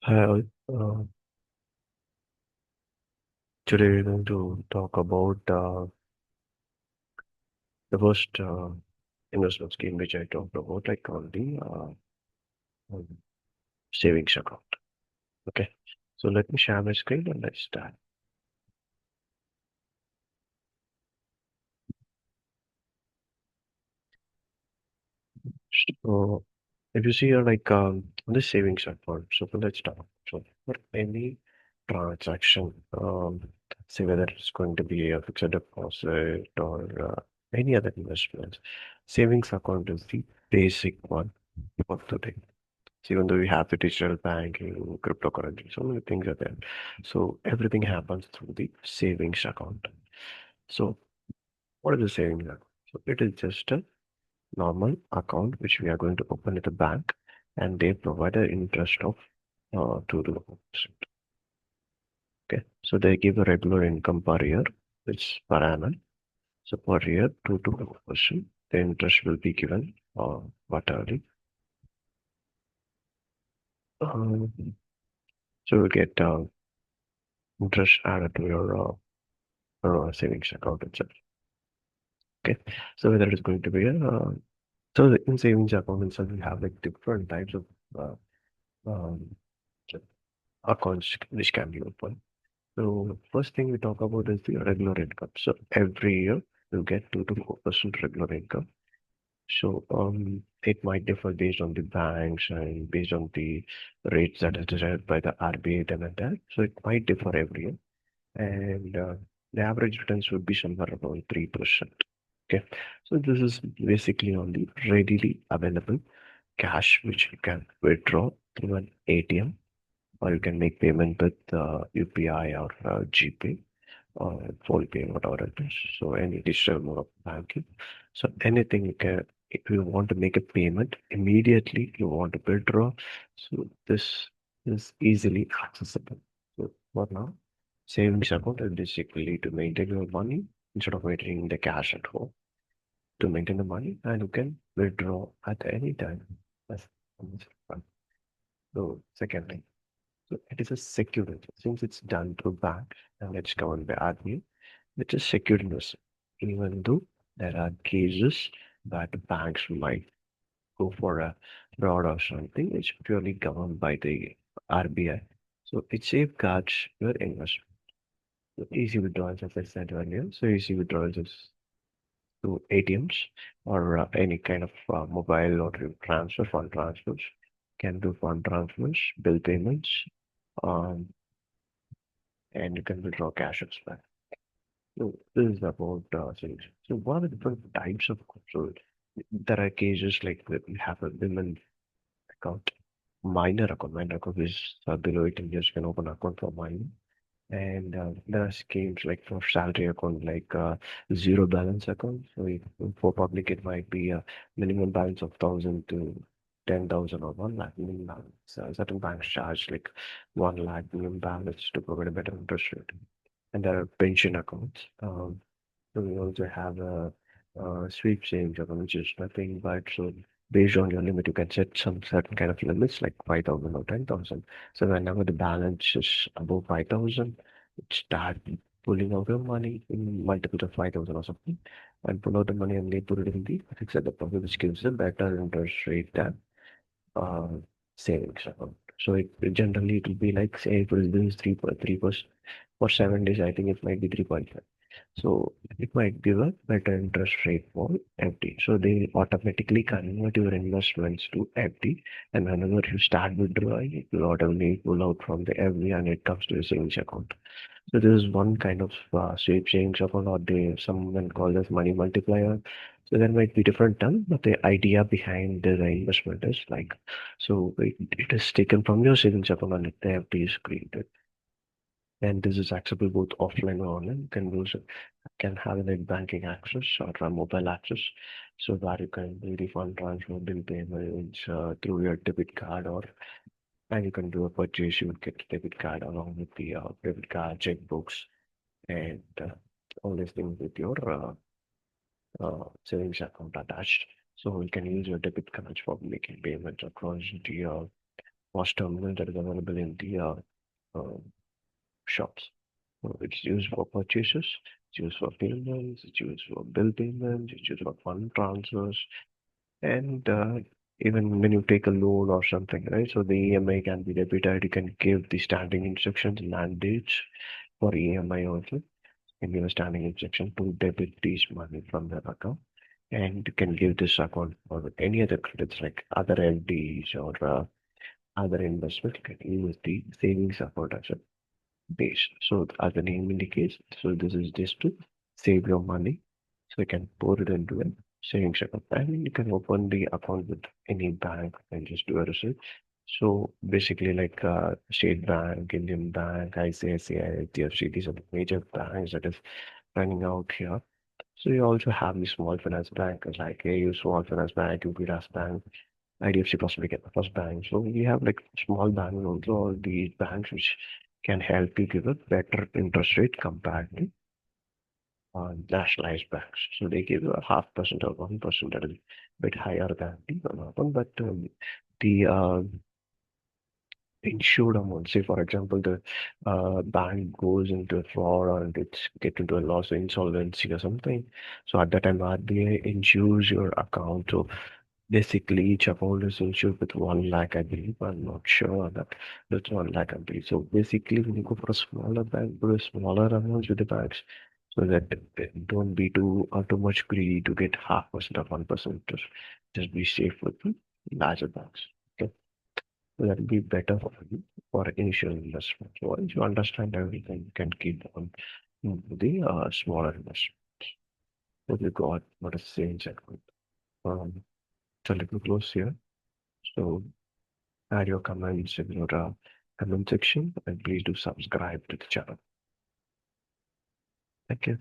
Hi, today we're going to talk about the first investment scheme which I talked about, like on the um, savings account. Okay, so let me share my screen and let's start. So if you see here, like on the savings account, so let's start. So for any transaction, say whether it's going to be a fixed deposit or any other investment, savings account is the basic one for today. So even though we have the digital banking, cryptocurrency, so many things are there. So everything happens through the savings account. So what is the savings account? So it is just a normal account which we are going to open at the bank, and they provide an interest of 2 to 4%. Okay, so they give a regular income per year, which per annum. So per year, 2 to 4%. The interest will be given quarterly. Um, so you get interest added to your savings account itself. Okay, so whether it's going to be so in savings account itself, we have like different types of uh, um, accounts which can be open. So first thing we talk about is the regular income. So every year you get 2 to 4% regular income. So it might differ based on the banks and based on the rates that is decided by the RBA and that. So it might differ every year, and the average returns would be somewhere around 3%. Okay, so this is basically on the readily available cash which you can withdraw through an ATM, or you can make payment with UPI or GPay or phone pay, whatever it is. So any digital mode of banking. So anything you can, if you want to make a payment immediately, you want to withdraw. So this is easily accessible. So for now, savings account is basically to maintain your money instead of maintaining the cash at home. To maintain the money, and you can withdraw at any time. That's fun. So secondly, so it is a secured since it's done through bank and it's covered by RBI. It is secured investment, even though there are cases that banks might go for a fraud or something. It's purely governed by the RBI. So it safeguards your investment. So easy withdrawals, as I said earlier. So easy withdrawals is through ATMs or any kind of mobile or transfer, fund transfers. Can do fund transfers, bill payments, um, and you can withdraw cash as well. So this is about savings. So what are the different types of accounts? So there are cases like that you have a women account, minor account is below 18 years can open account for minor. And there are schemes like for salary account, like zero balance account. So for public, it might be a minimum balance of 1,000 to 10,000 or 1 lakh minimum balance. Certain banks charge like 1 lakh minimum balance to provide a better interest rate. And there are pension accounts. So we also have a sweep savings account, which is nothing but so based on your limit, you can set some certain kind of limits like 5,000 or 10,000. So whenever the balance is above 5,000, it start pulling out your money in multiples of 5,000 or something, and pull out the money and they put it in the fixed deposit, which gives a better interest rate than uh, savings account. So generally it will be like say it will be 3.3% for 7 days. I think it might be 3.5. So it might give a better interest rate for FD. So they automatically convert your investments to FD, and whenever you start withdrawing, it will automatically pull out from the FD and it comes to your savings account. So this is one kind of sweep savings account, or they someone calls as money multiplier. So there might be different terms, but the idea behind the investment is like, so it is taken from your savings account and the FD is created. And this is accessible both offline or online. You can use can have net banking access or mobile access, so that you can do refund transfer bill payments through your debit card, or and you can do a purchase. You would get a debit card along with the debit card, checkbooks, and all these things with your savings account attached. So you can use your debit cards for making payments across the POS terminal that is available in the uh, shops. So it's used for purchases, it's used for payments, it's used for bill payments, it's used for fund transfers, and even when you take a loan or something, right? So the EMI can be debited. You can give the standing instructions, mandates for EMI also. Can give a standing instruction to debit this money from their account, and you can give this account for any other credits like other FDs or other investment. You can use the savings account as a base. So as the name indicates, so this is just to save your money. So you can pour it into a savings account, and you can open the account with any bank and just do a receipt. So basically, like State Bank, Indian Bank, ICICI, HDFC, these are the major banks that is running out here. So you also have the small finance bank like AU Small Finance Bank, UPDAS Bank, IDFC First Bank. So we have like small banks and also all these banks which can help you give a better interest rate compared to nationalized banks. So they give a 0.5% or 1% that is a bit higher than the other one, but the insured amount. Say, for example, the bank goes into a fraud or gets get into a loss or insolvency or something. So at that time, RBI insures your account. So basically, each account is insured with 1 lakh, I believe. I'm not sure that that's 1 lakh, I believe. So basically, when you go for a smaller bank, go to smaller amounts with the banks, so that don't be too much greedy to get 0.5% or 1%. Just be safe with the larger banks. Okay. So that will be better for you for initial investment. So once you understand everything, you can keep on the smaller investment. What you got, what is savings account? So let me close here. So add your comments in your comment section and please do subscribe to the channel. Thank you.